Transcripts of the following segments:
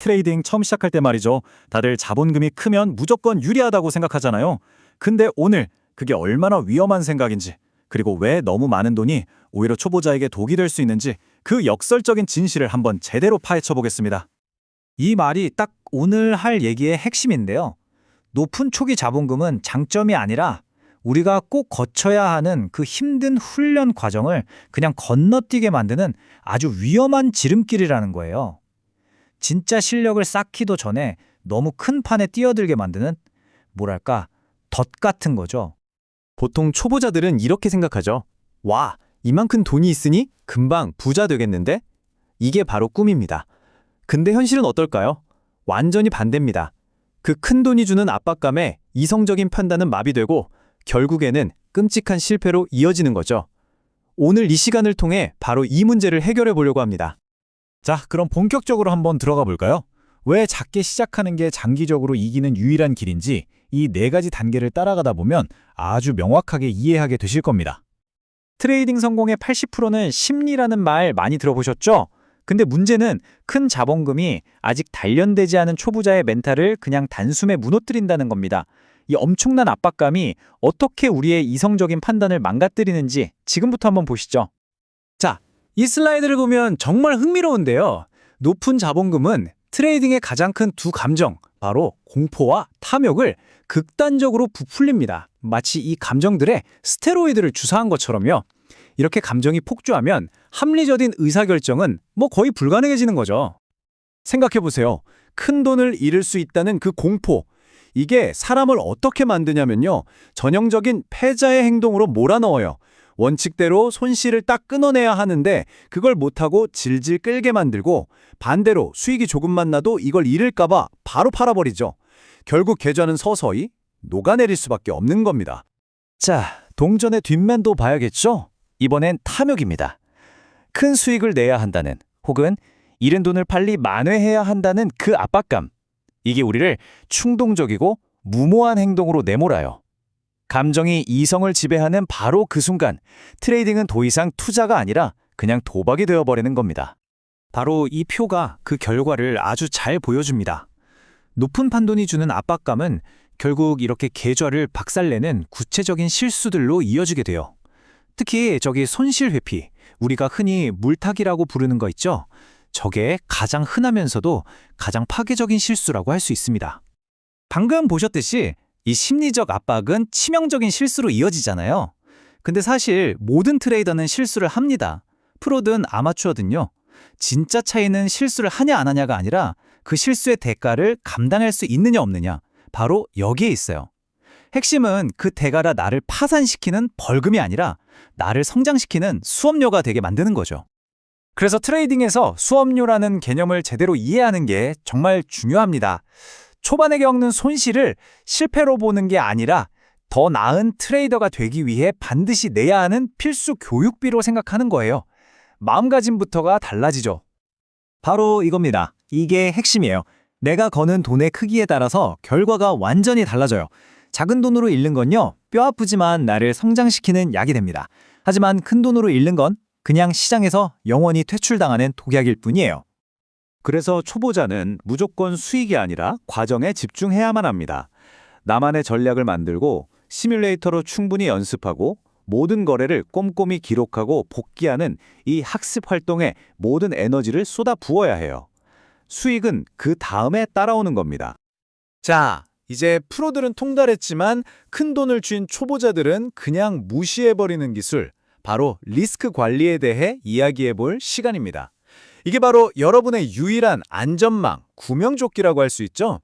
트레이딩 처음 시작할 때 말이죠. 다들 자본금이 크면 무조건 유리하다고 생각하잖아요. 근데 오늘 그게 얼마나 위험한 생각인지, 그리고 왜 너무 많은 돈이 오히려 초보자에게 독이 될 수 있는지 그 역설적인 진실을 한번 제대로 파헤쳐 보겠습니다. 이 말이 딱 오늘 할 얘기의 핵심인데요. 높은 초기 자본금은 장점이 아니라 우리가 꼭 거쳐야 하는 그 힘든 훈련 과정을 그냥 건너뛰게 만드는 아주 위험한 지름길이라는 거예요. 진짜 실력을 쌓기도 전에 너무 큰 판에 뛰어들게 만드는, 뭐랄까, 덫 같은 거죠. 보통 초보자들은 이렇게 생각하죠. 와, 이만큼 돈이 있으니 금방 부자 되겠는데? 이게 바로 꿈입니다. 근데 현실은 어떨까요? 완전히 반대입니다. 그 큰 돈이 주는 압박감에 이성적인 판단은 마비되고 결국에는 끔찍한 실패로 이어지는 거죠. 오늘 이 시간을 통해 바로 이 문제를 해결해 보려고 합니다. 자, 그럼 본격적으로 한번 들어가 볼까요? 왜 작게 시작하는 게 장기적으로 이기는 유일한 길인지 이 네 가지 단계를 따라가다 보면 아주 명확하게 이해하게 되실 겁니다. 트레이딩 성공의 80%는 심리라는 말 많이 들어보셨죠? 근데 문제는 큰 자본금이 아직 단련되지 않은 초보자의 멘탈을 그냥 단숨에 무너뜨린다는 겁니다. 이 엄청난 압박감이 어떻게 우리의 이성적인 판단을 망가뜨리는지 지금부터 한번 보시죠. 자, 이 슬라이드를 보면 정말 흥미로운데요. 높은 자본금은 트레이딩의 가장 큰 두 감정, 바로 공포와 탐욕을 극단적으로 부풀립니다. 마치 이 감정들에 스테로이드를 주사한 것처럼요. 이렇게 감정이 폭주하면 합리적인 의사결정은 거의 불가능해지는 거죠. 생각해보세요. 큰 돈을 잃을 수 있다는 그 공포. 이게 사람을 어떻게 만드냐면요. 전형적인 패자의 행동으로 몰아넣어요. 원칙대로 손실을 딱 끊어내야 하는데 그걸 못하고 질질 끌게 만들고, 반대로 수익이 조금만 나도 이걸 잃을까봐 바로 팔아버리죠. 결국 계좌는 서서히 녹아내릴 수밖에 없는 겁니다. 자, 동전의 뒷면도 봐야겠죠? 이번엔 탐욕입니다. 큰 수익을 내야 한다는, 혹은 잃은 돈을 빨리 만회해야 한다는 그 압박감. 이게 우리를 충동적이고 무모한 행동으로 내몰아요. 감정이 이성을 지배하는 바로 그 순간, 트레이딩은 더 이상 투자가 아니라 그냥 도박이 되어버리는 겁니다. 바로 이 표가 그 결과를 아주 잘 보여줍니다. 높은 판돈이 주는 압박감은 결국 이렇게 계좌를 박살내는 구체적인 실수들로 이어지게 돼요. 특히 저기 손실 회피, 우리가 흔히 물타기라고 부르는 거 있죠? 저게 가장 흔하면서도 가장 파괴적인 실수라고 할 수 있습니다. 방금 보셨듯이 이 심리적 압박은 치명적인 실수로 이어지잖아요. 근데 사실 모든 트레이더는 실수를 합니다. 프로든 아마추어든요. 진짜 차이는 실수를 하냐 안 하냐가 아니라 그 실수의 대가를 감당할 수 있느냐 없느냐, 바로 여기에 있어요. 핵심은 그 대가라 나를 파산시키는 벌금이 아니라 나를 성장시키는 수업료가 되게 만드는 거죠. 그래서 트레이딩에서 수업료라는 개념을 제대로 이해하는 게 정말 중요합니다. 초반에 겪는 손실을 실패로 보는 게 아니라 더 나은 트레이더가 되기 위해 반드시 내야 하는 필수 교육비로 생각하는 거예요. 마음가짐부터가 달라지죠. 바로 이겁니다. 이게 핵심이에요. 내가 거는 돈의 크기에 따라서 결과가 완전히 달라져요. 작은 돈으로 잃는 건요, 뼈 아프지만 나를 성장시키는 약이 됩니다. 하지만 큰 돈으로 잃는 건 그냥 시장에서 영원히 퇴출당하는 독약일 뿐이에요. 그래서 초보자는 무조건 수익이 아니라 과정에 집중해야만 합니다. 나만의 전략을 만들고 시뮬레이터로 충분히 연습하고 모든 거래를 꼼꼼히 기록하고 복귀하는 이 학습 활동에 모든 에너지를 쏟아 부어야 해요. 수익은 그 다음에 따라오는 겁니다. 자, 이제 프로들은 통달했지만 큰 돈을 쥔 초보자들은 그냥 무시해버리는 기술, 바로 리스크 관리에 대해 이야기해볼 시간입니다. 이게 바로 여러분의 유일한 안전망, 구명조끼라고 할 수 있죠?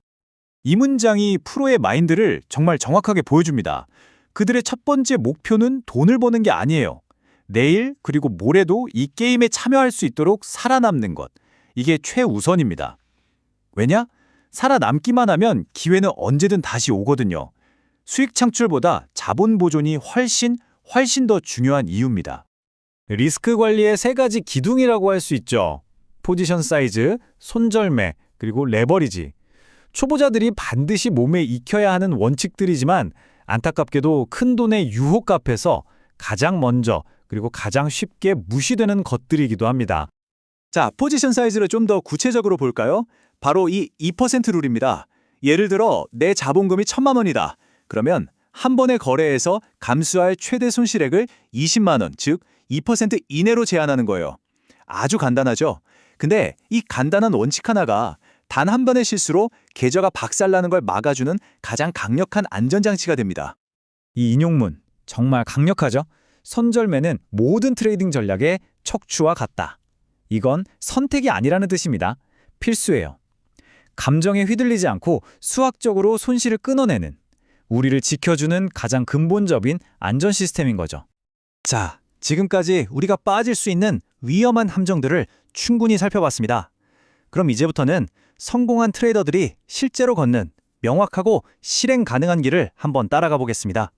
이 문장이 프로의 마인드를 정말 정확하게 보여줍니다. 그들의 첫 번째 목표는 돈을 버는 게 아니에요. 내일 그리고 모레도 이 게임에 참여할 수 있도록 살아남는 것. 이게 최우선입니다. 왜냐? 살아남기만 하면 기회는 언제든 다시 오거든요. 수익 창출보다 자본 보존이 훨씬 더 중요한 이유입니다. 리스크 관리의 세 가지 기둥이라고 할 수 있죠. 포지션 사이즈, 손절매, 그리고 레버리지. 초보자들이 반드시 몸에 익혀야 하는 원칙들이지만 안타깝게도 큰 돈의 유혹 앞에서 가장 먼저 그리고 가장 쉽게 무시되는 것들이기도 합니다. 자, 포지션 사이즈를 좀 더 구체적으로 볼까요? 바로 이 2% 룰입니다. 예를 들어 내 자본금이 1,000만 원이다. 그러면 한 번의 거래에서 감수할 최대 손실액을 20만 원, 즉 2% 이내로 제한하는 거예요. 아주 간단하죠? 근데 이 간단한 원칙 하나가 단 한 번의 실수로 계좌가 박살나는 걸 막아주는 가장 강력한 안전장치가 됩니다. 이 인용문 정말 강력하죠? 선절매는 모든 트레이딩 전략의 척추와 같다. 이건 선택이 아니라는 뜻입니다. 필수예요. 감정에 휘둘리지 않고 수학적으로 손실을 끊어내는, 우리를 지켜주는 가장 근본적인 안전 시스템인 거죠. 자, 지금까지 우리가 빠질 수 있는 위험한 함정들을 충분히 살펴봤습니다. 그럼 이제부터는 성공한 트레이더들이 실제로 걷는 명확하고 실행 가능한 길을 한번 따라가 보겠습니다.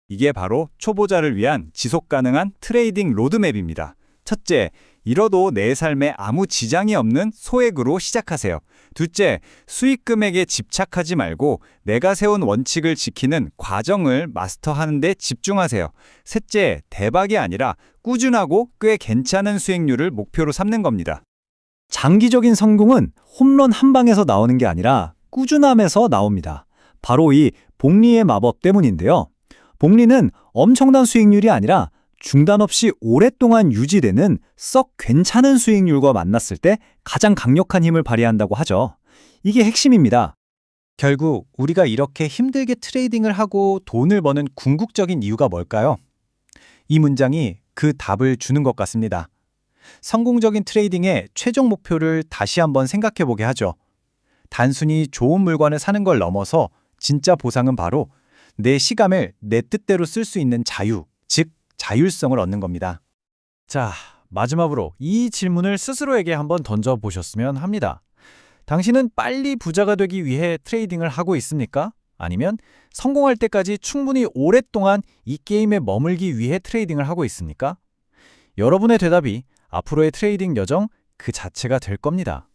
이게 바로 초보자를 위한 지속 가능한 트레이딩 로드맵입니다. 첫째, 잃어도 내 삶에 아무 지장이 없는 소액으로 시작하세요. 둘째, 수익 금액에 집착하지 말고 내가 세운 원칙을 지키는 과정을 마스터하는 데 집중하세요. 셋째, 대박이 아니라 꾸준하고 꽤 괜찮은 수익률을 목표로 삼는 겁니다. 장기적인 성공은 홈런 한 방에서 나오는 게 아니라 꾸준함에서 나옵니다. 바로 이 복리의 마법 때문인데요. 복리는 엄청난 수익률이 아니라 중단 없이 오랫동안 유지되는 썩 괜찮은 수익률과 만났을 때 가장 강력한 힘을 발휘한다고 하죠. 이게 핵심입니다. 결국 우리가 이렇게 힘들게 트레이딩을 하고 돈을 버는 궁극적인 이유가 뭘까요? 이 문장이 그 답을 주는 것 같습니다. 성공적인 트레이딩의 최종 목표를 다시 한번 생각해 보게 하죠. 단순히 좋은 물건을 사는 걸 넘어서 진짜 보상은 바로 내 시간을 내 뜻대로 쓸 수 있는 자유, 즉 자율성을 얻는 겁니다. 자, 마지막으로 이 질문을 스스로에게 한번 던져보셨으면 합니다. 당신은 빨리 부자가 되기 위해 트레이딩을 하고 있습니까? 아니면 성공할 때까지 충분히 오랫동안 이 게임에 머물기 위해 트레이딩을 하고 있습니까? 여러분의 대답이 앞으로의 트레이딩 여정 그 자체가 될 겁니다.